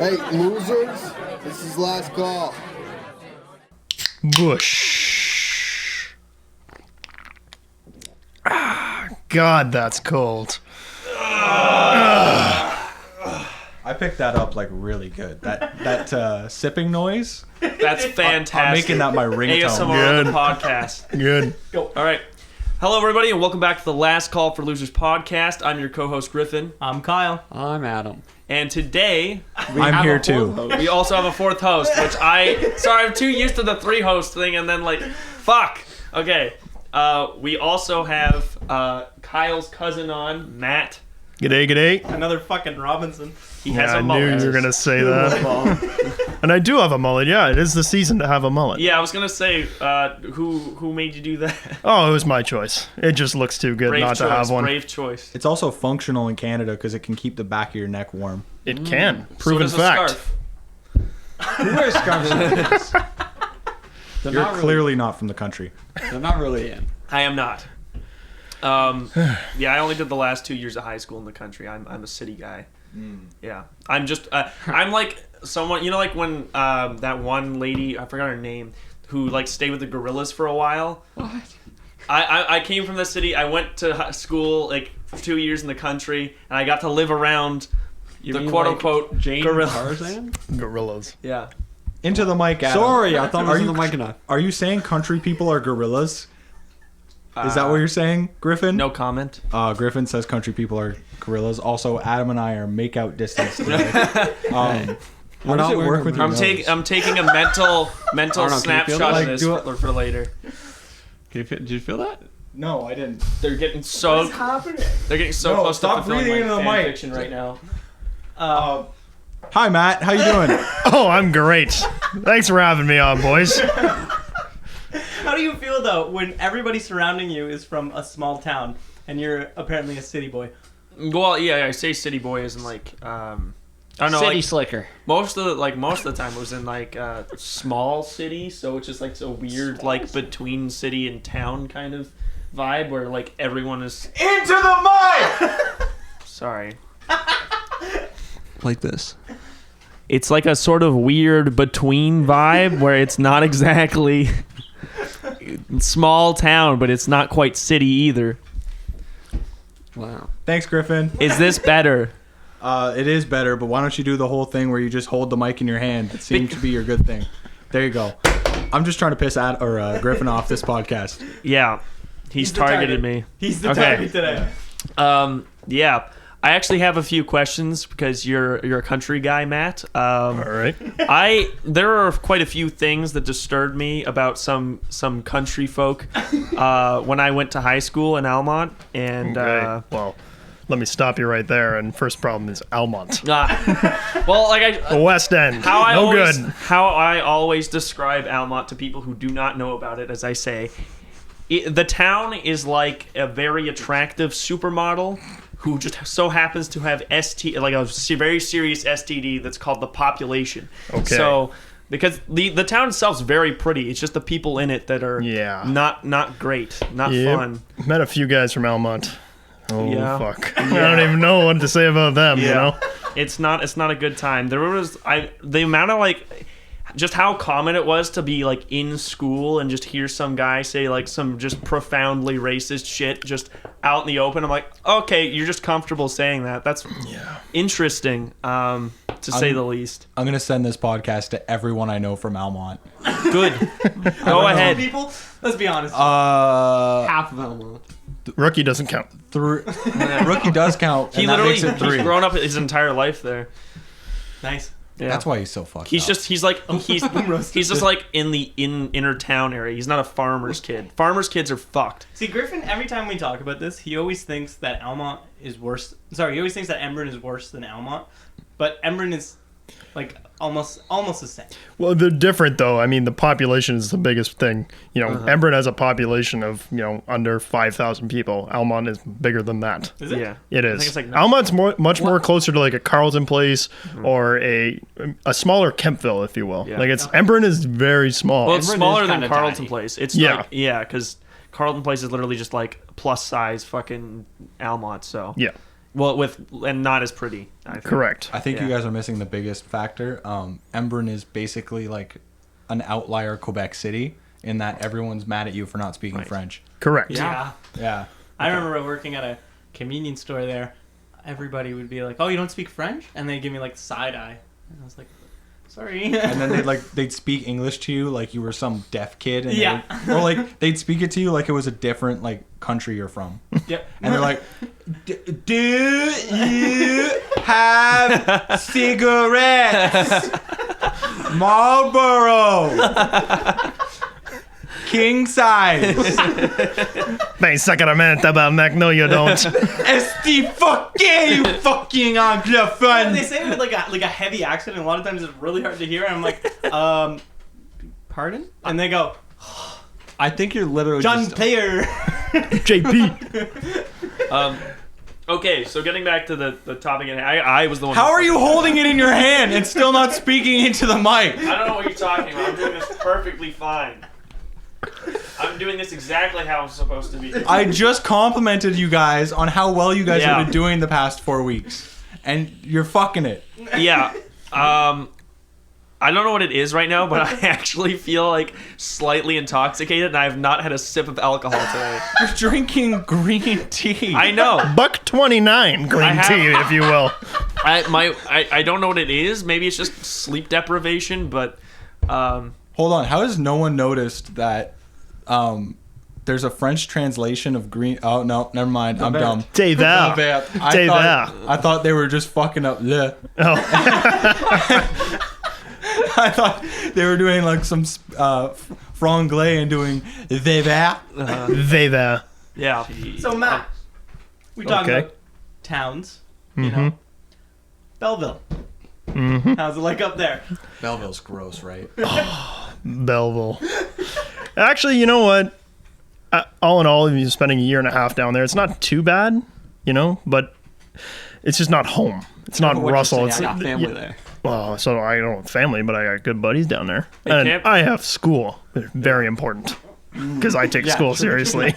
Hey, losers, this is last call. Bush. God, that's cold. I picked that up like really good. That sipping noise. That's fantastic. I'm making that my ringtone. ASMR on the podcast. Good. Go. All right. Hello, everybody, and welcome back to the Last Call for Losers podcast. I'm your co-host, Griffin. I'm Kyle. I'm Adam. And today, I'm here too. we also have a fourth host, which I'm too used to the three host thing, and then fuck. Okay. We also have Kyle's cousin on, Matt. G'day. Another fucking Robinson. He has a I mullet. knew you were going to say that. And I do have a mullet. Yeah, it is the season to have a mullet. Yeah, I was gonna say, who made you do that? Oh, it was my choice. It just looks too good Brave not choice, to have one. Brave choice. It's also functional in Canada because it can keep the back of your neck warm. It can. So Proven does a fact. scarf. Who wears scarves nowadays? You're clearly not from the country. They're not really in. I am not. Yeah, I only did the last 2 years of high school in the country. I'm a city guy. Yeah, I'm just I'm like someone, like when that one lady, I forgot her name, who stayed with the gorillas for a while. What? I came from the city. I went to school for 2 years in the country, and I got to live around the quote unquote Jane gorillas. Tarzan? Gorillas. Yeah. Into the mic, Adam. Sorry, I thought it Are was you- in the mic enough. Are you saying country people are gorillas? Is that what you're saying, Griffin? No comment. Griffin says country people are gorillas. Also, Adam and I are make-out distance today. We're not work with your I'm taking a mental Arnold, can you feel snapshot that? of this Do it. for later. Did you feel that? No, I didn't. They're getting so They're getting so No, close stop to fulfilling breathing my into the fan mic. fiction right now. Hi, Matt. How you doing? Oh, I'm great. Thanks for having me on, boys. How do you feel though when everybody surrounding you is from a small town and you're apparently a city boy? Well, yeah, I say city boy isn't I don't know, City slicker. most of the time it was in small city, so it's just a weird between city and town kind of vibe where everyone is Into the mic! sorry. Like this. It's like a sort of weird between vibe where it's not exactly small town, but it's not quite city either. Wow. Thanks, Griffin. Is this better? It is better, but why don't you do the whole thing where you just hold the mic in your hand? It seems to be your good thing. There you go. I'm just trying to piss Griffin off this podcast. Yeah. He's the targeted target. me. He's the Okay. target today. Yeah. I actually have a few questions because you're a country guy, Matt. All right. There are quite a few things that disturbed me about some country folk when I went to high school in Almond, and Okay. Well, let me stop you right there. And first problem is Almond. the West End. How I Good. always describe Almont to people who do not know about it, as I say, the town is like a very attractive supermodel who just so happens to have a very serious STD that's called the population. Okay. So because the town itself is very pretty, it's just the people in it that are not great, not Yep. fun. Met a few guys from Almont. Oh, Yeah. fuck. I don't even know what to say about them, you know? It's not a good time. There was the amount of just how common it was to be in school and just hear some guy say some just profoundly racist shit just out in the open. I'm like, okay, you're just comfortable saying that. That's interesting, to say the least. I'm going to send this podcast to everyone I know from Almont. Good. Go ahead. People, let's be honest. Half of Elmo. Rookie doesn't count. Rookie does count. He and that literally makes it 3. he's grown up his entire life there. Nice. Yeah. That's why he's so fucked He's up. just he's just in the inner town area. He's not a farmer's kid. Farmers' kids are fucked. See, Griffin, every time we talk about this, he always thinks that Almont is worse. Sorry, he always thinks that Embrun is worse than Almont. But Embrun is almost the same. Well, they're different, though. I mean, the population is the biggest thing. Embrun has a population of, under 5,000 people. Almont is bigger than that. Is it? Yeah. It I is. think it's Almont's much more closer to a Carleton Place or a smaller Kempville, if you will. Yeah. Embrun is very small. Well, it's Embrun smaller is than kinda Carleton tiny. Place. It's Yeah. because Carleton Place is literally just plus size fucking Almont. So yeah. and not as pretty. I think. Correct. I think Yeah. you guys are missing the biggest factor. Embrun is basically like an outlier Quebec City in that everyone's mad at you for not speaking Right. French. Correct. Yeah. Yeah. I remember working at a convenience store there. Everybody would be like, "Oh, you don't speak French?" And they'd give me like side eye. And I was like, "Sorry." And then they'd speak English to you like you were some deaf kid. And Yeah. or like they'd speak it to you like it was a different like country you're from. Yep. And they're like, "Do you have cigarettes? Marlboro, king size, Ben, sacrament, tabarnak. No, you don't. esti fucking you fucking They anglophone." say it with like a heavy accent, and a lot of times it's really hard to hear. And I'm like, pardon? And they go, I think you're literally John just, Player. JP. Okay, so getting back to the topic, I was the one. How are you holding it in your hand and still not speaking into the mic? I don't know what you're talking about. I'm doing this perfectly fine. I'm doing this exactly how it's supposed to be. I just complimented you guys on how well you guys Yeah. have been doing the past 4 weeks, and you're fucking it. Yeah. I don't know what it is right now, but I actually feel like slightly intoxicated, and I have not had a sip of alcohol today. You're drinking green tea. I know. $1.29 green I have- tea, if you will. I don't know what it is. Maybe it's just sleep deprivation, but Hold on. How has no one noticed that there's a French translation of green? Oh no, never mind. I'm dumb. T'es I there. thought, I thought they were just fucking up. Le. Oh. I thought they were doing like some franglais and doing they there. They there. yeah. So Matt, we talking Okay. about towns, you know, Belleville. How's it like up there? Belleville's gross, right? Belleville. Actually, you know what? All in all, if you're spending a year and a half down there, it's not too bad, you know, but it's just not home. It's not What you Russell. say, It's I got family there. Well, so I don't have family, but I got good buddies down there. Hey, And Camp. I have school. They're very important. Because I take school seriously.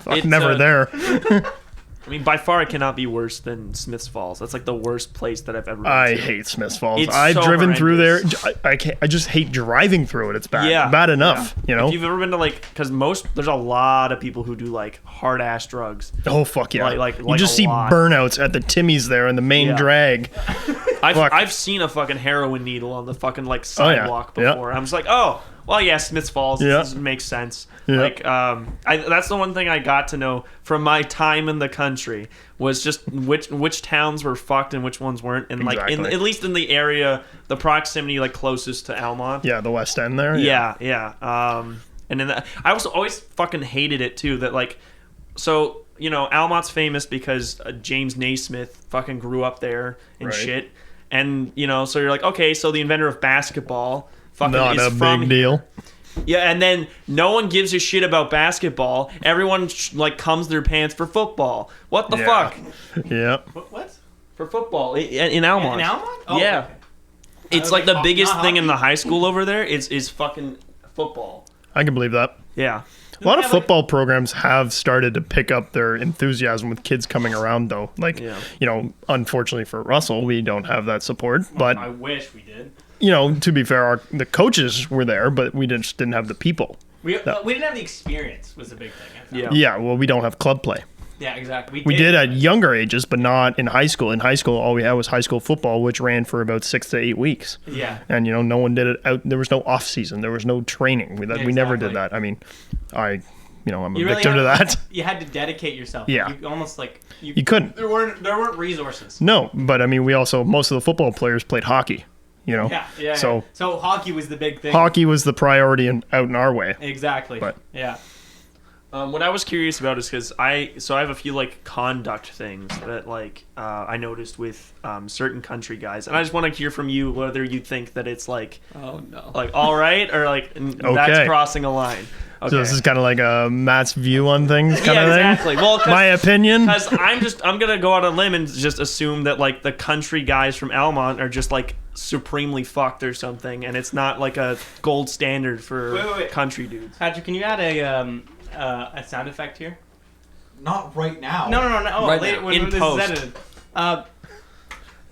It's, Never there. I mean, by far, it cannot be worse than Smiths Falls. That's like the worst place that I've ever been I to. hate Smiths Falls. It's I've so driven through there. horrendous. I can't. I just hate driving through it. It's bad. Yeah. Bad enough. You know. If you've ever been to like, because there's a lot of people who do like hard ass drugs. Oh fuck yeah! Like you just a see lot. burnouts at the Timmy's there in the main Yeah. drag. Fuck. I've seen a fucking heroin needle on the fucking like Oh, yeah. sidewalk Yeah. before. I'm just like, oh, well, yeah, Smiths Falls. Yeah. This makes sense. Yeah. Like, that's the one thing I got to know from my time in the country was just which towns were fucked and which ones weren't, and like Exactly. at least in the area, the proximity like closest to Almond. Yeah, the West End there. Yeah. And then I also always fucking hated it too. That like, so you know, Almont's famous because James Naismith fucking grew up there and Right. shit. And you know, so you're like, okay, so the inventor of basketball fucking Not is a from big deal. Yeah, and then no one gives a shit about basketball. Everyone like comes their pants for football. What the Yeah. fuck? Yeah. What? For football in Almont. In Almond? Oh, Yeah. okay. It's was like like, the biggest not thing in hockey. the high school over there is fucking football. I can believe that. Yeah. A lot of have, like- football programs have started to pick up their enthusiasm with kids coming around, though. Like, Yeah. you know, unfortunately for Russell, we don't have that support. But, I wish we did. you know, to be fair, the coaches were there, but we just didn't have the people. We didn't have the experience. Was the big thing. I found. Yeah. Yeah, well, we don't have club play. Yeah, exactly. We did at younger ages, but not in high school. In high school, all we had was high school football, which ran for about 6 to 8 weeks. Yeah. And, you know, no one did it out. There was no off season. There was no training. We never did exactly. that. I mean, I'm a You really victim to had- that. You had to dedicate yourself. Yeah. You almost like You couldn't. There weren't resources. No, but I mean, we also, most of the football players played hockey, you know? Yeah. So So hockey was the big thing. hockey was the priority out in our way. Exactly. But- yeah. What I was curious about is because I have a few like conduct things that like I noticed with certain country guys, and I just want to hear from you whether you think that it's like Oh no. all right or like that's Okay. crossing a line. Okay. So this is kind of like a Matt's view on things kind yeah, of thing. exactly. Well, My opinion. because I'm gonna go out on a limb and just assume that like the country guys from Almont are just like supremely fucked or something, and it's not like a gold standard for Wait. country dudes. Patrick, can you add a sound effect here? Not right now. No. Oh, Right later now. when In this post. is edited.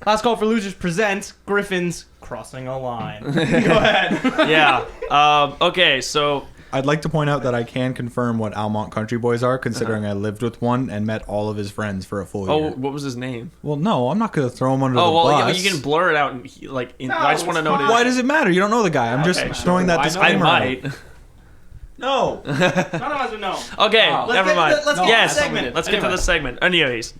Last Call for Losers presents Griffin's Crossing a Line. Go ahead. Yeah. Okay, so I'd like to point out that I can confirm what Almond Country Boys are, considering I lived with one and met all of his friends for a full year. what was his name? Well, no, I'm not going to throw him under Oh, the well, bus. you can blur it out. And I just want to know. Why does it matter? You don't know the guy. I'm just Okay, throwing that I disclaimer might. out. No. None of us would know. Okay, Let's never get- mind. let's get Yes, to the segment. let's get to Anyway. the segment. Anyways,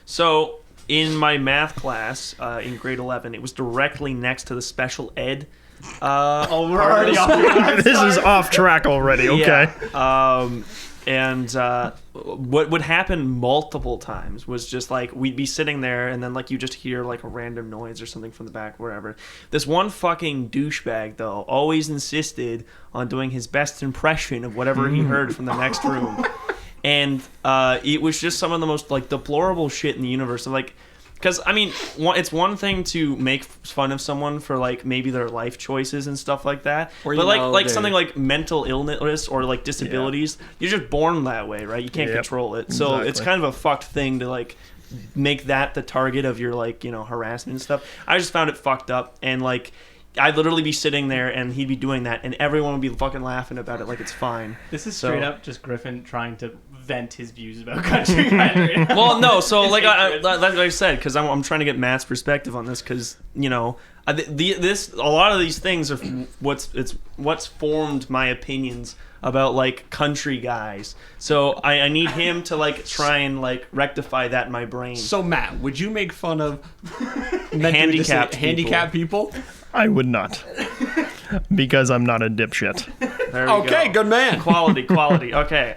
so in my math class in grade 11, it was directly next to the special ed. We're already off. This is off track already. Okay. Yeah. And what would happen multiple times was just like we'd be sitting there and then like you just hear like a random noise or something from the back, wherever. This one fucking douchebag though always insisted on doing his best impression of whatever he heard from the next room, and it was just some of the most like deplorable shit in the universe. Like, because I mean, it's one thing to make fun of someone for like maybe their life choices and stuff like that, Or, but you know, like they- something like mental illness or like disabilities, you're just born that way, right? You can't Yep. control it, so it's Exactly. kind of a fucked thing to like make that the target of your like harassment and stuff. I just found it fucked up, and like I'd literally be sitting there and he'd be doing that, and everyone would be fucking laughing about it like it's fine. This is So- straight up just Griffin trying to vent his views about country country. Well, no, so His like hatred. like I said, because I'm trying to get Matt's perspective on this, because a lot of these things are what's formed my opinions about like country guys. So I need him to like try and like rectify that in my brain. So Matt, would you make fun of Handicapped people? I would not, because I'm not a dipshit. There we Okay, go. good man. Quality. Okay.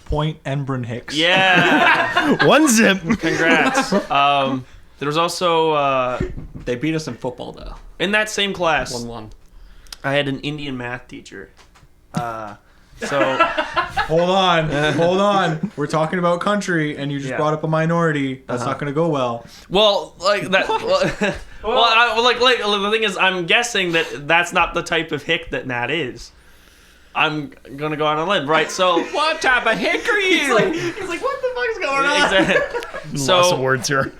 Point Embrin Hicks. Yeah. One zip. Congrats. There was also They beat us in football though. in that same class, 1-1. I had an Indian math teacher. So Hold on. We're talking about country, and you just Yeah. brought up a minority. That's not going to go well. well, like that. The thing is, I'm guessing that that's not the type of hick that Nat is. I'm gonna go on a limb, right? So What type of hick are you? He's like, what the fuck's going on? exactly. Lots of So words here.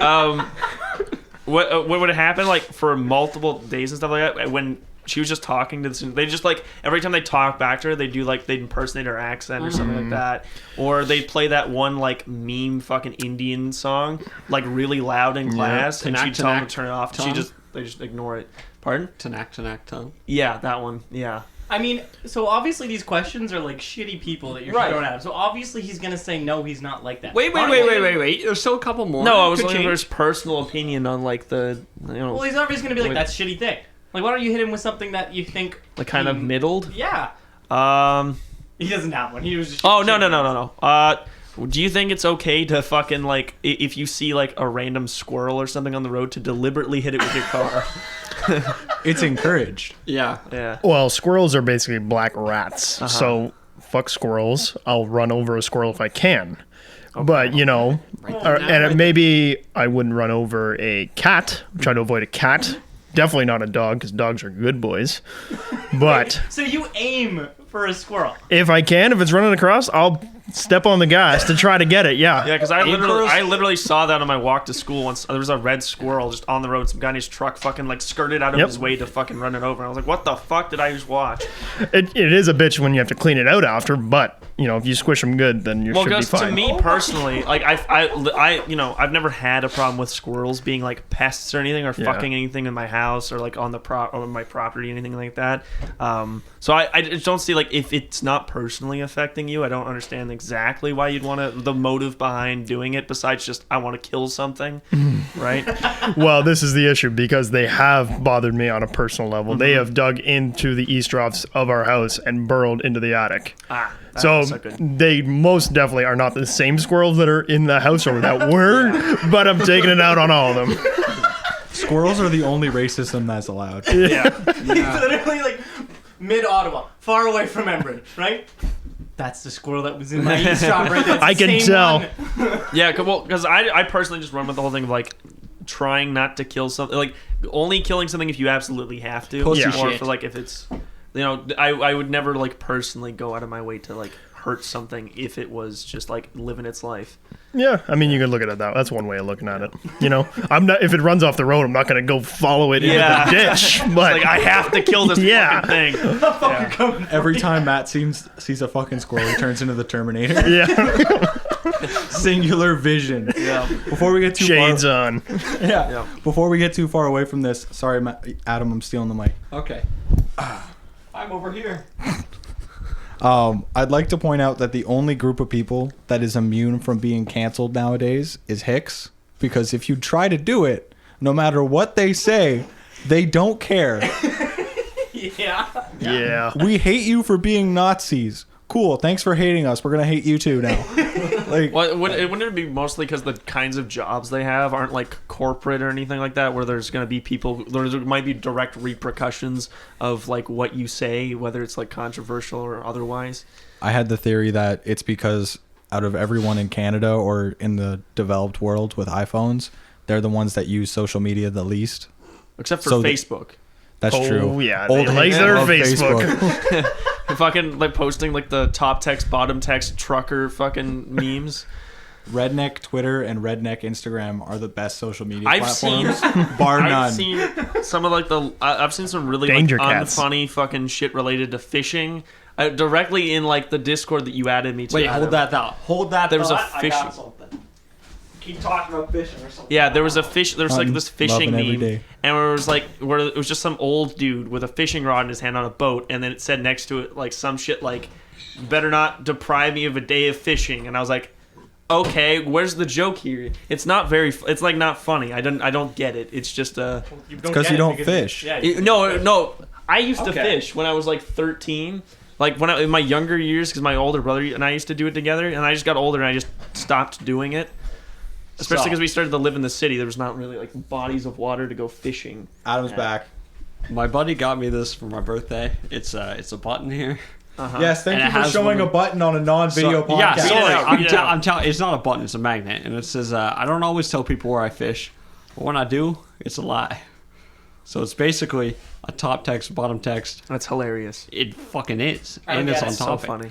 what would happen like for multiple days and stuff like that when she was just talking to the students, they just like every time they talk back to her, they'd impersonate her accent or something like that, or they'd play that one like meme fucking Indian song like really loud in class, and she'd tell them to turn it off. Tongue. They just ignore it. Pardon? Tanak tongue. Yeah, that one. Yeah. I mean, so obviously these questions are like shitty people that you're Right. throwing at him. So obviously he's gonna say no, he's not like that. Wait. There's still a couple more. No, I was Could looking for change. his personal opinion on like the Well, he's obviously gonna be like, Wait. that's shitty thing. Like, why don't you hit him with something that you think like kind of he- middled. Yeah. He doesn't have one. He was just. Oh no. Do you think it's okay to fucking like if you see like a random squirrel or something on the road to deliberately hit it with your car? It's encouraged. Yeah. Yeah. Well, squirrels are basically black rats. So fuck squirrels. I'll run over a squirrel if I can. But, maybe I wouldn't run over a cat. Try to avoid a cat. Definitely not a dog, because dogs are good boys. But So you aim for a squirrel. if I can, if it's running across, I'll step on the gas to try to get it. Yeah. Yeah, because I literally saw that on my walk to school once. There was a red squirrel just on the road. Some guy in his truck fucking like skirted out of Yep. his way to fucking run it over. And I was like, what the fuck did I just watch? It is a bitch when you have to clean it out after, but, if you squish them good, then you Well, should be because to fine. me personally, like I've never had a problem with squirrels being like pests or anything or Yeah. fucking anything in my house or like on my property, anything like that. So I just don't see like if it's not personally affecting you, I don't understand exactly why you'd want to the motive behind doing it besides just I want to kill something, right? Well, this is the issue because they have bothered me on a personal level. They Mm-hmm. have dug into the eavesdrops of our house and burrowed into the attic. So So they most definitely are not the same squirrels that are in the house or that were, but I'm taking it out on all of them. Squirrels are the only racism that's allowed. Yeah. He's literally like mid Ottawa, far away from Embridge, right? That's the squirrel that was in my eavesdrop right there. It's I the can same tell. one. Yeah, because I personally just run with the whole thing of like trying not to kill something, like only killing something if you absolutely have to, Pussy or shit. for like if it's I would never like personally go out of my way to like hurt something if it was just like living its life. Yeah, I mean, you can look at it that. That's one way of looking at it. You know, I'm not. If it runs off the road, I'm not gonna go follow it into the ditch. But Like I have to kill this Yeah. fucking thing. Every time Matt sees a fucking squirrel, he turns into the Terminator. yeah, Singular vision. Yeah. Before we get too shades far, on. yeah. Before we get too far away from this, sorry, Adam, I'm stealing the mic. Okay. I'm over here. I'd like to point out that the only group of people that is immune from being canceled nowadays is Hicks, because if you try to do it, no matter what they say, they don't care. Yeah. We hate you for being Nazis. Cool, thanks for hating us. We're gonna hate you too now. Like, Well, wouldn't it be mostly because the kinds of jobs they have aren't like corporate or anything like that, where there's going to be people, there might be direct repercussions of like what you say, whether it's like controversial or otherwise? I had the theory that it's because out of everyone in Canada or in the developed world with iPhones, they're the ones that use social media the least. Except for So Facebook. That's Oh, true. yeah, Old they like heads their love Facebook. Fucking like posting like the top text, bottom text, trucker fucking memes. Redneck Twitter and Redneck Instagram are the best social media I've platforms, bar none. I've seen some of like I've seen some really Danger like, cats. unfunny fucking shit related to fishing. Directly in like the Discord that you added me to. Wait, Adam. hold that thought. Hold that There was a thought. I fish- got something. Keep talking about fishing or something. Yeah, there was a fish. There was like I'm this fishing loving every meme, day. and where it was like where it was just some old dude with a fishing rod in his hand on a boat, and then it said next to it like some shit like, "You better not deprive me of a day of fishing." And I was like, "Okay, where's the joke here? It's not very. It's like not funny. I don't get it. It's just a because you don't fish. Yeah, no. I used to Okay. fish when I was like 13." Like when in my younger years, because my older brother and I used to do it together, and I just got older and I just stopped doing it. Especially because we started to live in the city, there was not really like bodies of water to go fishing. Adam's back. My buddy got me this for my birthday. It's a button here. Yes, thank And you it for has showing one- a button on a non-video podcast. Yeah, Read it sorry. out, read it out. I'm telling. It's not a button. It's a magnet, and it says, "I don't always tell people where I fish, but when I do, it's a lie." So it's basically a top text, bottom text. That's hilarious. It fucking is, I and it's get on it. So topic. funny.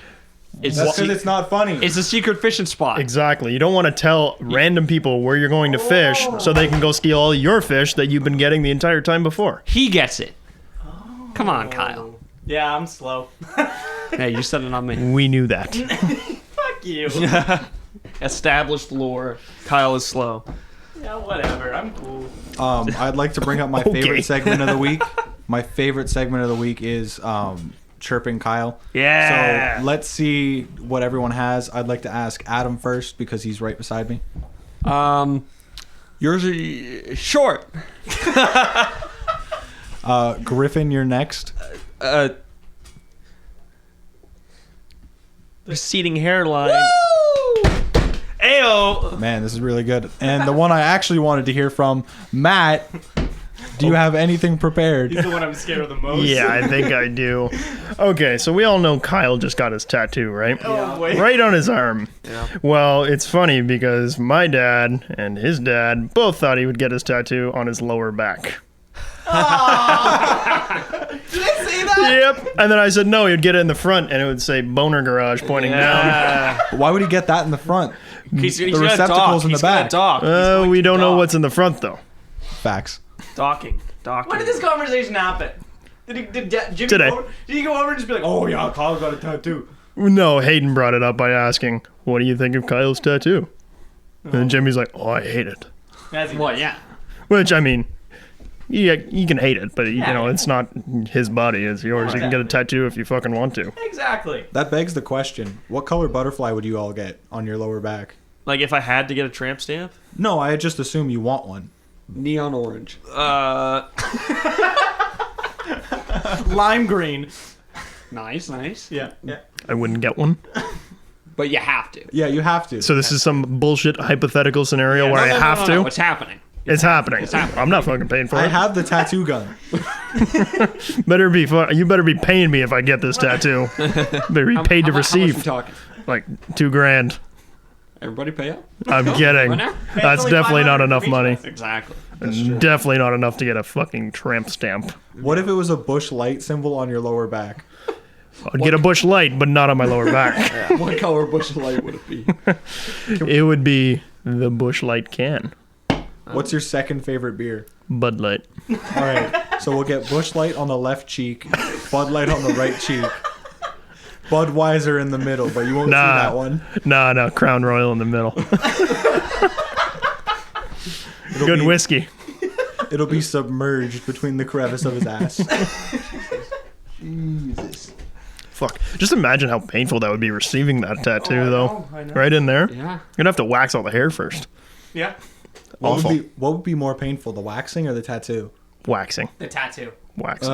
It's That's because it's not funny. it's a secret fishing spot. Exactly. You don't want to tell random people where you're going to fish so they can go steal all your fish that you've been getting the entire time before. He gets it. Come on, Kyle. yeah, I'm slow. Hey, you said it on me. We knew that. Fuck you. Established lore. Kyle is slow. Yeah, whatever. I'm cool. I'd like to bring up my Okay. favorite segment of the week. My favorite segment of the week is chirping Kyle. Yeah. So let's see what everyone has. I'd like to ask Adam first because he's right beside me. Yours are short. Griffin, you're next. Receding hairline. Ayo. Man, this is really good. And the one I actually wanted to hear from, Matt. Do you have anything prepared? He's the one I'm scared of the most. Yeah, I think I do. Okay, so we all know Kyle just got his tattoo, right? Oh, wait. Right on his arm. Yeah. Well, it's funny because my dad and his dad both thought he would get his tattoo on his lower back. Did I say that? Yep. And then I said no, he'd get it in the front and it would say Boner Garage pointing down. Why would he get that in the front? He's The gonna receptacles dock. in the He's gonna back. dock. He's going We to don't know dock. what's in the front though. Facts. Docking. When did this conversation happen? Did Jimmy Today. Did he go over and just be like, "Oh yeah, Kyle got a tattoo"? No, Hayden brought it up by asking, "What do you think of Kyle's tattoo?" And then Jimmy's like, "Oh, I hate it." As he Well, does. yeah. Which I mean, yeah, you can hate it, but you Yeah, know, yeah. it's not his body; it's yours. You can get a tattoo if you fucking want to. Exactly. That begs the question: what color butterfly would you all get on your lower back? Like if I had to get a tramp stamp? No, I just assume you want one. Neon orange. Lime green. Nice, nice. Yeah. Yeah. I wouldn't get one. But you have to. Yeah, you have to. So this is some bullshit hypothetical scenario where I have to. No, it's happening. It's happening. I'm not fucking paying for I it. have the tattoo gun. You better be paying me if I get this tattoo. Better be paid to How much we receive. talking? Like $2,000. Everybody pay up? I'm kidding. Right now? That's only definitely not 500 enough each money. Exactly. Definitely not enough to get a fucking tramp stamp. What if it was a bush light symbol on your lower back? I'd get a Bush Light, but not on my lower back. What color Bush Light would it be? It would be the Bush Light can. What's your second favorite beer? Bud Light. All right, so we'll get Bush Light on the left cheek, Bud Light on the right cheek, Budweiser in the middle, but you won't see that one. No, Crown Royal in the middle. Good whiskey. It'll be submerged between the crevice of his ass. Jesus. Fuck. Just imagine how painful that would be receiving that tattoo, though. I know. Right in there. Yeah. You're gonna have to wax all the hair first. Yeah. Awful. What would be more painful, the waxing or the tattoo? Waxing. The tattoo. Waxing.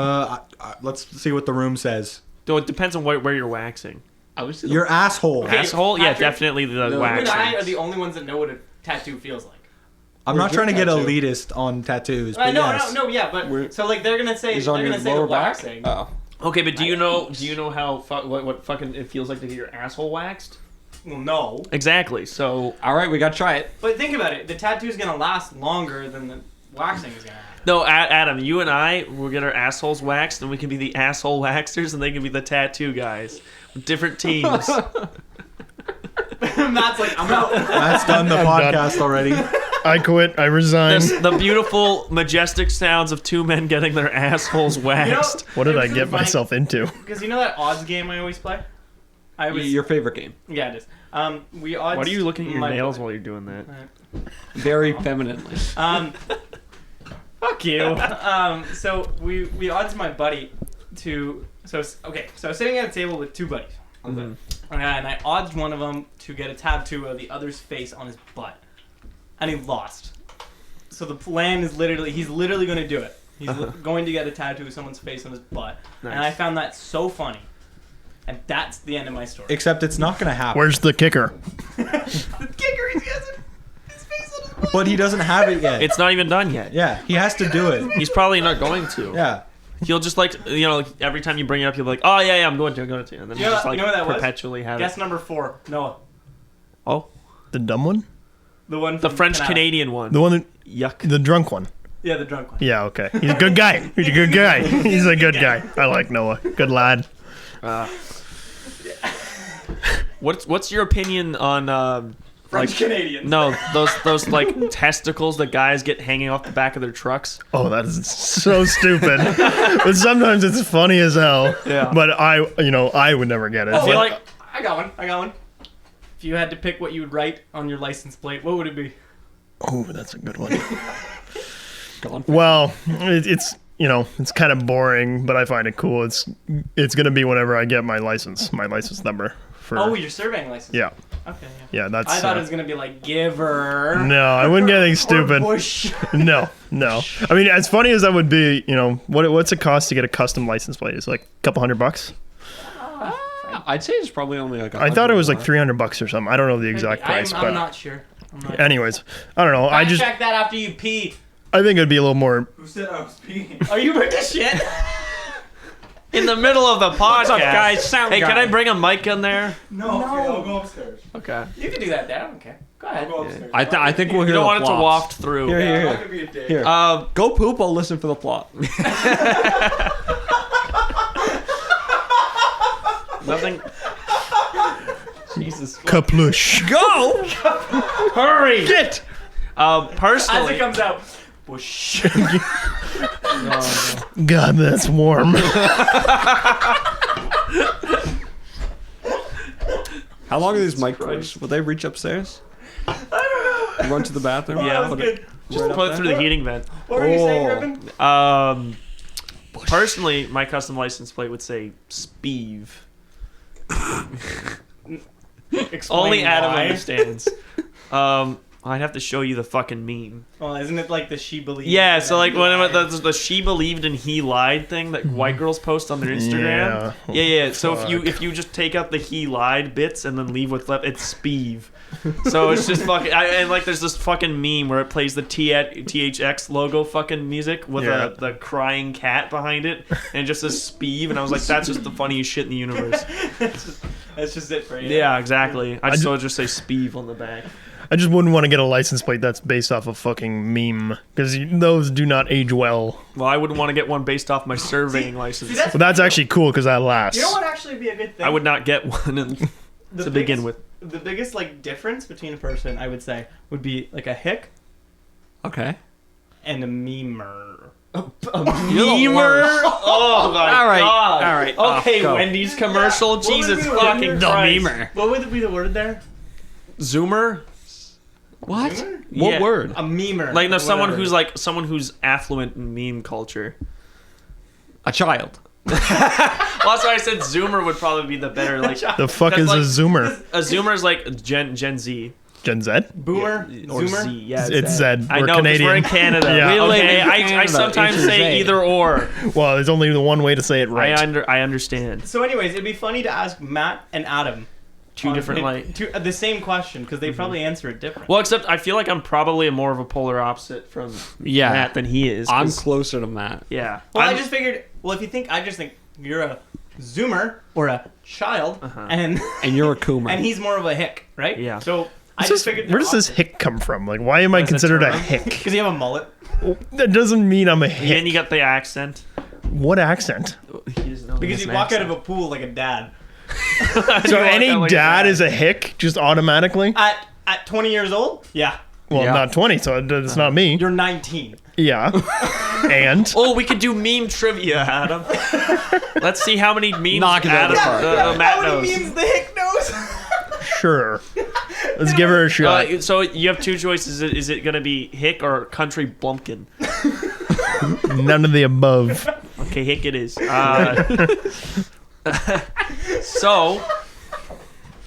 Let's see what the room says. Though it depends on where you're waxing. Obviously, Your asshole. Okay. Asshole? Yeah, Patrick, definitely the You and waxing. I are the only ones that know what a tattoo feels like. I'm not trying to get tattoo. elitist on tattoos, but No, yes. yeah, but We're- so like they're gonna say He's they're on your gonna say the lower back. waxing. Oh. Okay, but do you know how what fucking it feels like to get your asshole waxed? Well, no. Exactly. So All right, we gotta try it. But think about it. The tattoo's gonna last longer than the waxing is gonna happen. no, Adam, you and I will get our assholes waxed, and we can be the asshole waxers, and they can be the tattoo guys. Different teams. Matt's like, I'm out. Matt's done the I'm done. podcast already. I quit. I resign. The beautiful, majestic sounds of two men getting their assholes waxed. What did I get myself into? Because you know that odds game I always play. I always. Your favorite game. Yeah, it is. We odds. Why are you looking at your my- nails while you're doing that? Very femininely. Fuck you. So we odds my buddy to. So I was sitting at a table with two buddies. And I odds one of them to get a tattoo of the other's face on his butt. And he lost. So the plan is he's literally going to do it. He's going to get a tattoo of someone's face on his butt. Nice. And I found that so funny. And that's the end of my story. Except it's not going to happen. Where's the kicker? The kicker is he has his face on his butt. But he doesn't have it yet. It's not even done yet. Yeah, he has to do it. He's probably not going to. Yeah. He'll just every time you bring it up, he'll be like, oh, yeah, I'm going to. And then You he'll know- just you know what that was? perpetually have Guess it. number 4. Noah. Oh, The dumb one? The one the from French Canada. Canadian one. The one that, Yuck. the drunk one. Yeah, the drunk one. Yeah, okay. He's a good guy. He's a good guy. He's a good guy. I like Noah. Good lad. What's your opinion on French Canadians. no those like testicles that guys get hanging off the back of their trucks? Oh, that is so stupid. But sometimes it's funny as hell. Yeah. But I would never get it. Oh, I feel like I got one. If you had to pick what you would write on your license plate, what would it be? Oh, that's a good one. Well, it's it's kind of boring, but I find it cool. It's gonna be whenever I get my license number for. Oh, your surveying license. Yeah, Okay. yeah, that's. I thought it was gonna be like giver. No, I wouldn't get anything Or stupid. Bush. No. I mean, as funny as that would be, what's it cost to get a custom license plate? It's like a couple $100. I'd say it's probably only like. I thought it was like $100 $300 or something. I don't know the exact price, I'm but not sure. anyways, I don't know. Fact check that after you pee. I think it'd be a little more. Who said I was peeing? Are you British shit? in the middle of the podcast. What's up, guys? Sound Hey, guy. can I bring a mic in there? No, okay, I'll go upstairs. Okay. You can do that there. I don't care. Go ahead. I'll go upstairs. I think we'll hear You don't the want it to plops. waft through. Here, I'm here, not here. gonna be a dick. Here. Go poop. I'll listen for the plot. Nothing. Jesus. Kaplush. Go. Hurry! Get. As it Personally, comes out. Bush. God, that's warm. How long are these mic cords? Will they reach upstairs? I don't know. Run to the bathroom. Yeah, That's Put it- good. just right up put it there? through the heating vent. What were you saying, Oh. Griffin? Personally, my custom license plate would say Speeve. Explain Only Adam why. understands. I'd have to show you the fucking meme. Well, isn't it like the she believes? Yeah, and so then like he when lied? the she believed and he lied thing that white girls post on their Instagram. Yeah. So if you just take out the he lied bits and then leave what's left, it's Speeve. So it's just fucking and like there's this fucking meme where it plays the THX logo fucking music with Yeah. the crying cat behind it and it just says Speeve and I was like that's just the funniest shit in the universe. That's just it for you. Yeah, exactly. I just would just say Speeve on the back. I just wouldn't want to get a license plate that's based off a fucking meme because those do not age well. Well, I wouldn't want to get one based off my surveying license. But that's actually cool because that lasts. You know what actually be a good thing? I would not get one to begin with. The biggest like difference between a person, I would say, would be like a hick Okay. and a memer. Memer? Oh my All right, god. all right, Okay, go. Wendy's commercial. What would Jesus be the fucking word? The Christ. memer. What would be the word there? Zoomer? What? Memer? What Yeah. word? A memer. Like no, or someone whatever. who's affluent in meme culture. A child. Well, that's why I said Zoomer would probably be the better. Like The fuck is like- a Zoomer? a Zoomer is like Gen Z Gen Z? Boomer. or Zoomer. Z. Yeah, It's Zed. I We're know 'cause Canadian. we're in Canada. Yeah. We live Okay, in I Canada. sometimes It's say Z. either or. Well, there's only the one way to say it right. I understand. So, anyways, it'd be funny to ask Matt and Adam Two different the same question because they probably answer it different. Well, except I feel like I'm probably more of a polar opposite from Yeah. Matt than he is. I'm 'cause- closer to Matt. yeah. Well, I'm- I just figured. Well, if you think, I just think you're a Zoomer or a child, and And you're a Coomer. and he's more of a hick, right? Yeah. So I What's just this- figured. where does this hick come from? Like, why am I As a considered a term? hick? Because you have a mullet. That doesn't mean I'm a and hick. you got the accent. What accent? He doesn't know he Because has you an walk out of accent. a pool like a dad. So walk any out like a dad dad. is a hick just automatically? At 20 years old, yeah, Well, Yeah. I'm not 20, so it's not me. you're 19. Yeah. And Oh, we could do meme trivia, Adam. Let's see how many memes Knock it out of Adam, the park. Matt How knows. many memes the hick knows? sure. Let's give her a shot. So you have two choices. Is it going to be Hick or Country Blumpkin? None of the above. Okay, Hick it is. So,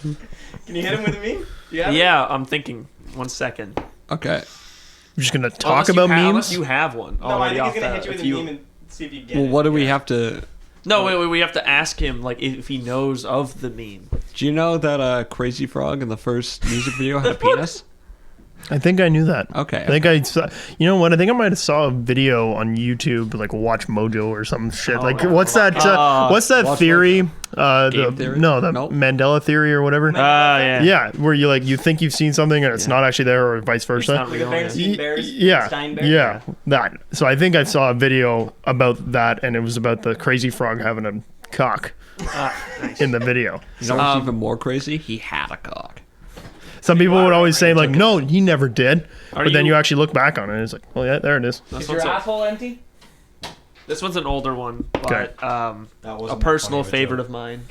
Can you hit him with a meme? Yeah. yeah, I'm thinking. 1 second. Okay. We're just gonna talk Unless you about have- memes. Unless you have one. No, I already think he's off gonna the- hit you with if a meme and see if you get Well, it. what do we have to? No, wait, we have to ask him like if he knows of the meme. Do you know that Crazy Frog in the first music video had a penis? I think I knew that. Okay. I think I saw. You know what? I think I might have saw a video on YouTube, like Watch Mojo or some shit. Like, what's that? What's that Watch theory? Game theory? No, the Nope. Mandela theory or whatever. Yeah. Yeah, where you think you've seen something and it's not actually there, or vice versa. not Like a real, Bernstein Bears. Yeah, Stein Bear? yeah, that. So I think I saw a video about that, and it was about the crazy frog having a cock Nice. in the video. You know what's even more crazy? He had a cock. Some people would always say like, "No, he never did," but then you- you actually look back on it, and it's like, "Oh yeah, there it is." This Is your one's, asshole empty? this one's an older one, Okay. but That a wasn't personal funny of a favorite joke. of mine.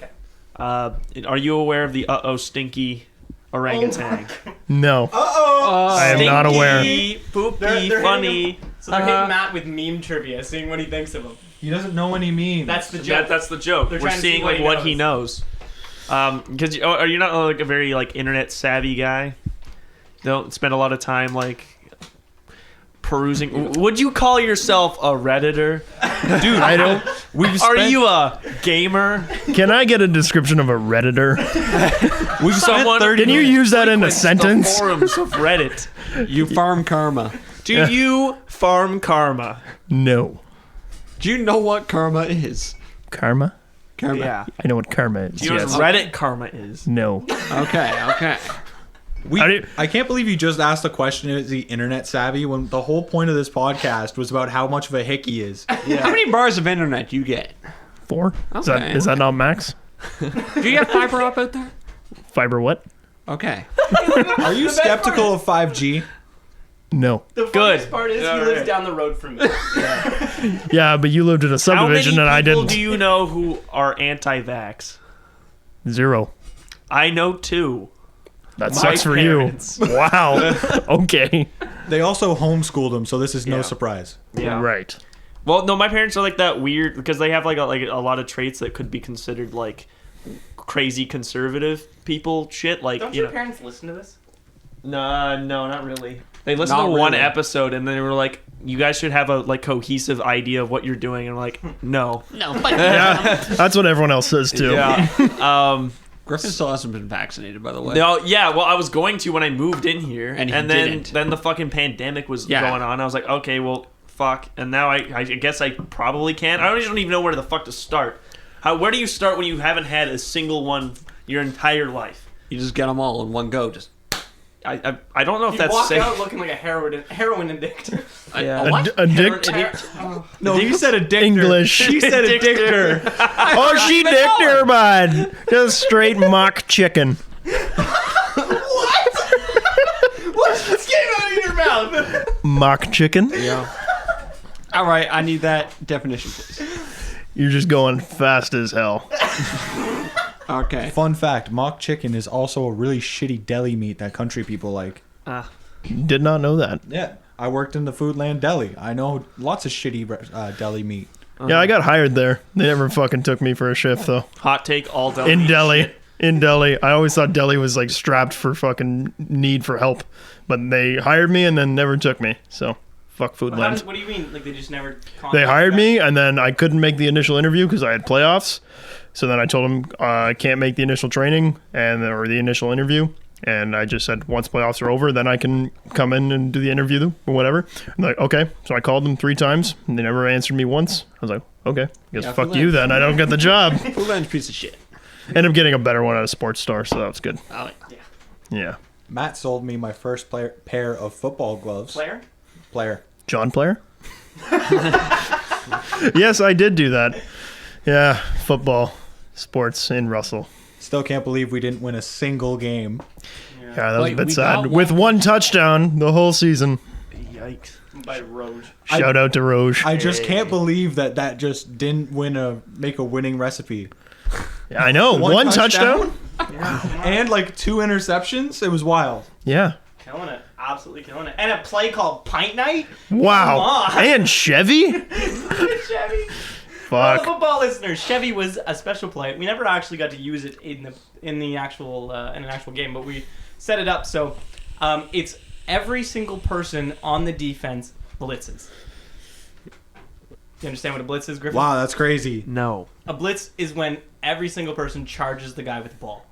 Are you aware of the stinky orangutan? No, Uh-oh. I am not aware. Stinky, poopy, They're funny. So they're hitting Matt with meme trivia, seeing what he thinks of him. He doesn't know any memes. That's the joke. That's the joke. They're We're trying to see seeing what like he what he knows. Because are you not like a very like internet savvy guy? Don't spend a lot of time like perusing. Would you call yourself a redditor? dude, I don't. Are you a gamer? Can I get a description of a redditor? We've Someone Can you use that in a the sentence? forums of Reddit. You farm karma. Do you farm karma? No, Do you know what karma is? karma. Karma. Yeah. I know what karma is. Do you know Yes. what Reddit karma is? No. Okay. I can't believe you just asked the question, is he internet savvy, when the whole point of this podcast was about how much of a hick he is. How many bars of internet do you get? 4? Is Okay. that not max? Do you get fiber up out there? Fiber what? Okay. Are you skeptical of 5G? No. The Good. funniest part is Yeah, he lives right. down the road from me. Yeah, but you lived in a How subdivision many and I people didn't. do you know who are anti-vax? 0. I know 2. That My sucks for parents. you. Wow. Okay. They also homeschooled him, so this is no Yeah. surprise. Yeah. Right. Well, no, my parents are like that weird because they have like a lot of traits that could be considered like crazy conservative people shit. Like Don't you your know, parents listen to this? no, not really. They listened Not to one really. episode and then they were like, "You guys should have a like cohesive idea of what you're doing." And I'm like, "No." Yeah. That's what everyone else says too. Yeah. Griffin still hasn't been vaccinated, by the way. No, yeah, well, I was going to when I moved in here, And he then didn't. then the fucking pandemic was Yeah. going on. I was like, okay, well, fuck, and now I guess I probably can. I don't even know where the fuck to start. Where do you start when you haven't had a single one your entire life? You just get them all in one go. Just I don't know if You that's walk safe. out looking like a heroin addict. Yeah. A what? No, you said addictor. English. She said addictor. Oh, she dicked her, bud. Just straight mock chicken. What just came out of your mouth? Mock chicken? Yeah. All right, I need that definition, please. You're just going fast as hell. Okay. Fun fact: mock chicken is also a really shitty deli meat that country people like. Did not know that. Yeah, I worked in the Foodland deli. I know lots of shitty deli meat. Yeah, I got hired there. They never fucking took me for a shift, though. Hot take, all deli. In Delhi. In Delhi. I always thought Delhi was like strapped for fucking need for help. But they hired me and then never took me. So, fuck Foodland. What do you mean? Like they just never. They hired me and then I couldn't make the initial interview because I had playoffs. So then I told them I can't make the initial training or the initial interview. And I just said, once playoffs are over, then I can come in and do the interview or whatever. And they're like, okay. So I called them 3 times and they never answered me once. I was like, okay, I guess Yeah, fuck Foodland. you then. I don't get the job. Foodland's a piece of shit. Ended up getting a better one at a sports store, so that was good. Oh, Yeah. Matt sold me my first pair of football gloves. Player? John Player? Yes, I did do that. Yeah, football, sports in Russell. Still can't believe we didn't win a single game. Yeah, that was Wait, a bit we sad. got With one touchdown the whole season. Yikes. By Roge. Shout out to Roge. I just can't believe that just didn't make a winning recipe. Yeah, I know. One touchdown? And like 2 interceptions. It was wild. Yeah. Killing it. Absolutely killing it. And a play called Pint Night? Wow. Come on. And Chevy? Chevy. Well, Fuck. football listeners, Chevy was a special play. We never actually got to use it in an actual game, but we set it up so it's every single person on the defense blitzes. You understand what a blitz is, Griffin? Wow, that's crazy. No. A blitz is when every single person charges the guy with the ball.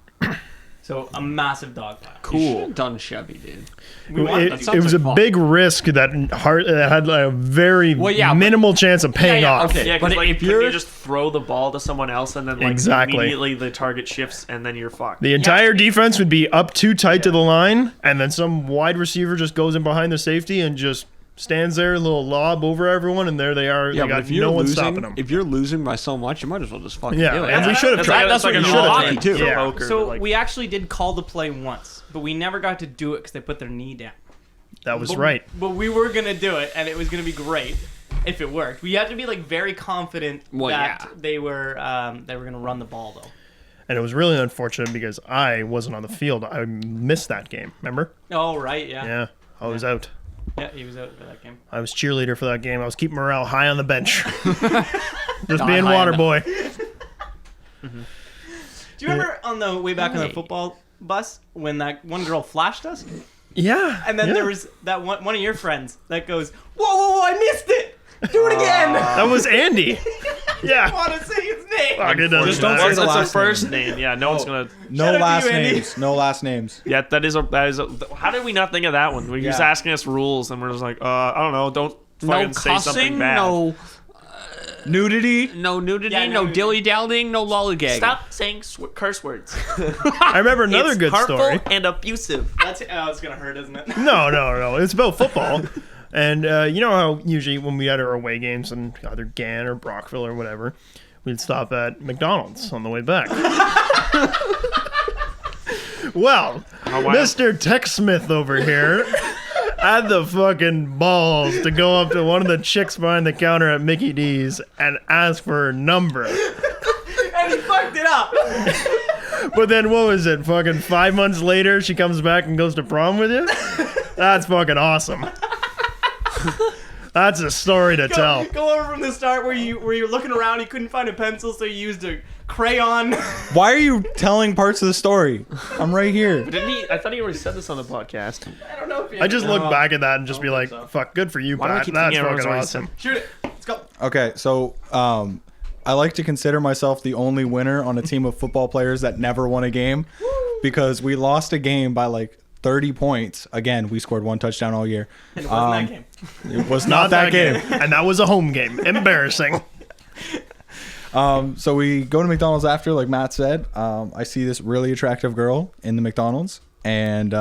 So a massive dog pile. You should have done Chevy, dude. We won. It, That it sounds was like a fun. big risk that had like a very Well, yeah, but- minimal chance of paying yeah, off. okay. Yeah, But because like, if couldn't you you're- just throw the ball to someone else and then like Exactly. immediately the target shifts and then you're fucked. The entire defense would be up too tight to the line, and then some wide receiver just goes in behind the safety and just stands there, a little lob over everyone, and there they are. Yeah, they but got if you're no one losing, stopping them. if you're losing by so much, you might as well just fucking Yeah, do it. and we should have That's tried. like, That's like what a you should've hockey done, too. for Yeah. poker, So but, like, we actually did call the play once, but we never got to do it because they put their knee down. That was But- right. But we were gonna do it, and it was gonna be great if it worked. We had to be like very confident Well, that yeah. they were gonna run the ball though. And it was really unfortunate because I wasn't on the field. I missed that game. Remember? Oh right, yeah. Yeah, I was out. Yeah, he was out for that game. I was cheerleader for that game. I was keeping morale high on the bench. Just Not being high water enough. boy. Do you remember on the way back on the football bus when that one girl flashed us? Yeah. And then yeah. there was that one of your friends that goes, whoa, I missed it! Do it again! That was Andy. I Yeah. want to say his name! Fuck, it doesn't Just don't matter. say the that's a last first name. Yeah, no one's gonna. No Shout out to last you, Andy. names. No last names. Yeah, that is a. How did we not think of that one? We're just Yeah. asking us rules, and we're just like, I don't know, don't fucking No say something cussing, bad. no Nudity. nudity, Yeah, no no dilly-dallying, no lollygagging. Stop saying curse words. I remember another It's good hurtful story. and abusive. That's it's gonna hurt, isn't it? No. It's about football. And you know how usually when we had our away games in either Gann or Brockville or whatever, we'd stop at McDonald's on the way back. Well, Mr. Tex Smith over here had the fucking balls to go up to one of the chicks behind the counter at Mickey D's and ask for her number. And he fucked it up! But then what was it? Fucking 5 months later, she comes back and goes to prom with you? That's fucking awesome. That's a story to tell. Go over from the start where you're looking around, you couldn't find a pencil, so you used a crayon. Why are you telling parts of the story? I'm right here. Didn't he? I thought he already said this on the podcast. I don't know if you I just look back at that and just be like, fuck, good for you, Why do I Pat. keep That's thinking fucking everyone's already awesome. Shoot it. Let's go. Okay, so I like to consider myself the only winner on a team of football players that never won a game because we lost a game by like 30 points. Again, we scored 1 touchdown all year. And it wasn't that game. It was not that game. And that was a home game. Embarrassing. So we go to McDonald's after, like Matt said. I see this really attractive girl in the McDonald's, and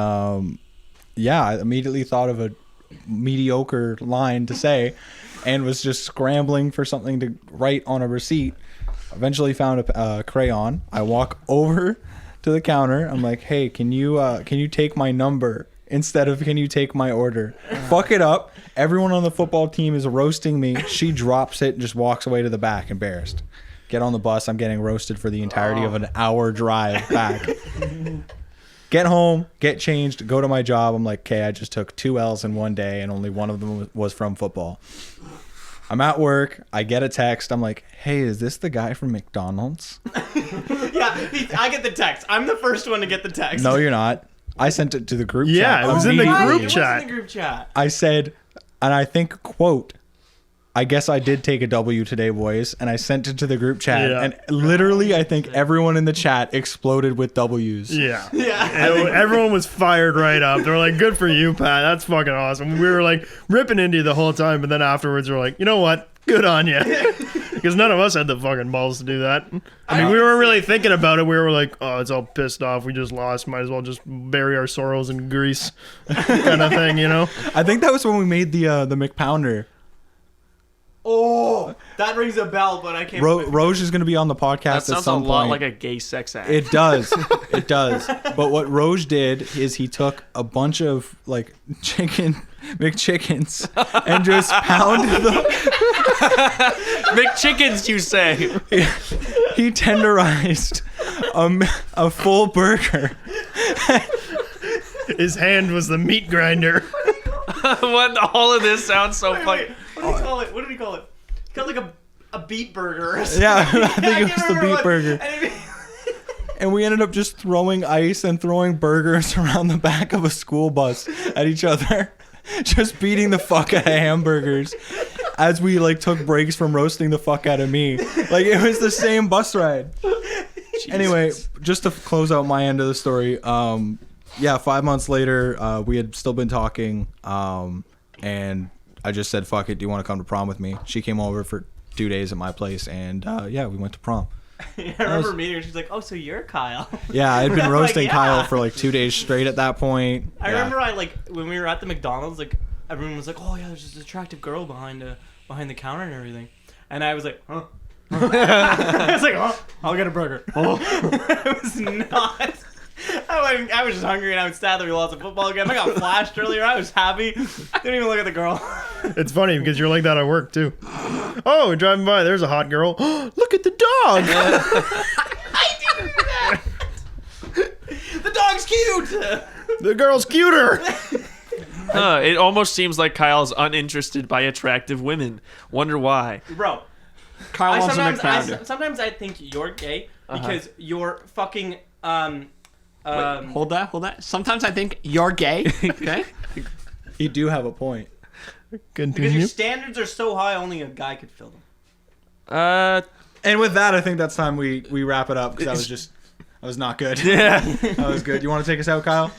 yeah, I immediately thought of a mediocre line to say and was just scrambling for something to write on a receipt. Eventually found a crayon. I walk over to the counter. I'm like, hey, can you take my number instead of can you take my order? Fuck it up. Everyone on the football team is roasting me. She drops it and just walks away to the back, embarrassed. Get on the bus. I'm getting roasted for the entirety of an hour drive back. Get home, get changed, go to my job. I'm like, okay, I just took 2 L's in one day and only one of them was from football. I'm at work. I get a text. I'm like, hey, is this the guy from McDonald's? Yeah, I get the text. I'm the first one to get the text. No, you're not. I sent it to the group Yeah, chat. it was in the immediately. group It was chat. in the group chat. I said, and I think, quote, I guess I did take a W today, boys. And I sent it to the group chat. Yeah. And literally, I think everyone in the chat exploded with W's. Yeah. Yeah. Everyone was fired right up. They were like, good for you, Pat. That's fucking awesome. We were like ripping into you the whole time. But then afterwards, we're like, you know what? Good on you. Because none of us had the fucking balls to do that. I mean, we weren't really thinking about it. We were like, oh, it's all pissed off. We just lost. Might as well just bury our sorrows in grease kind of thing, you know? I think that was when we made the McPounder. Oh, that rings a bell, but I can't. Roge is going to be on the podcast That at sounds a some lot point. like a gay sex act. It does. It does. But what Roge did is he took a bunch of like McChickens and just pounded them. McChickens, you say? He tenderized a full burger. His hand was the meat grinder. What? All of this sounds so funny. What did he call it? What did he call it? He called it like a beet burger or something. Yeah, I think it was can't the remember beet what- burger. and And we ended up just throwing ice and throwing burgers around the back of a school bus at each other. Just beating the fuck out of hamburgers as we like took breaks from roasting the fuck out of me. Like it was the same bus ride. Anyway, just to close out my end of the story, 5 months later, we had still been talking, and I just said, fuck it, do you want to come to prom with me? She came over for 2 days at my place, and we went to prom. I remember meeting her. She's like, "Oh, so you're Kyle?" Yeah, I'd been I'm like, roasting yeah. Kyle for like 2 days straight at that point. I Yeah. remember when we were at the McDonald's, like everyone was like, "Oh yeah, there's this attractive girl behind the counter and everything," and I was like, "Huh." I was like, "Oh, I'll get a burger." I was not. I was just hungry and I was sad that we lost a football game. I got flashed earlier. I was happy. Didn't even look at the girl. It's funny because you're like that at work too. Oh, we're driving by. There's a hot girl. Look at the dog. The dog's cute. The girl's cuter. It almost seems like Kyle's uninterested by attractive women. Wonder why. Bro, Kyle wants a McPounder. sometimes I think you're gay because you're fucking Wait, hold that. Sometimes I think you're gay. Okay. You do have a point. because Continue. your standards are so high, only a guy could fill them. And with that, I think that's time we wrap it up because I was not good. Yeah. That was good. You want to take us out, Kyle?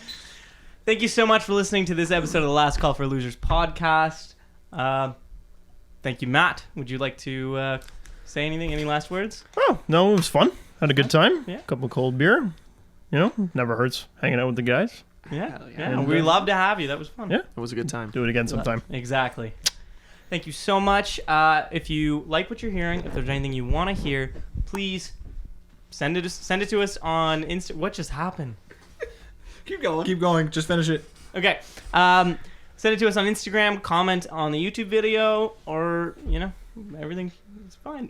Thank you so much for listening to this episode of the Last Call for Losers podcast. Thank you, Matt. Would you like to say anything? Any last words? Oh, no, it was fun. Had a good time. Yeah. Couple cold beer. You know, never hurts hanging out with the guys. Yeah. yeah. And we love to have you. That was fun. Yeah. It was a good time. Do it again sometime. Exactly. Thank you so much. If you like what you're hearing, if there's anything you want to hear, please send it to us on Insta. What just happened? Keep going. Keep going. Just finish it. Okay. Send it to us on Instagram. Comment on the YouTube video, or everything is fine.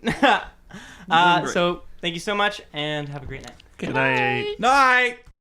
So thank you so much, and have a great night. Good night. Night.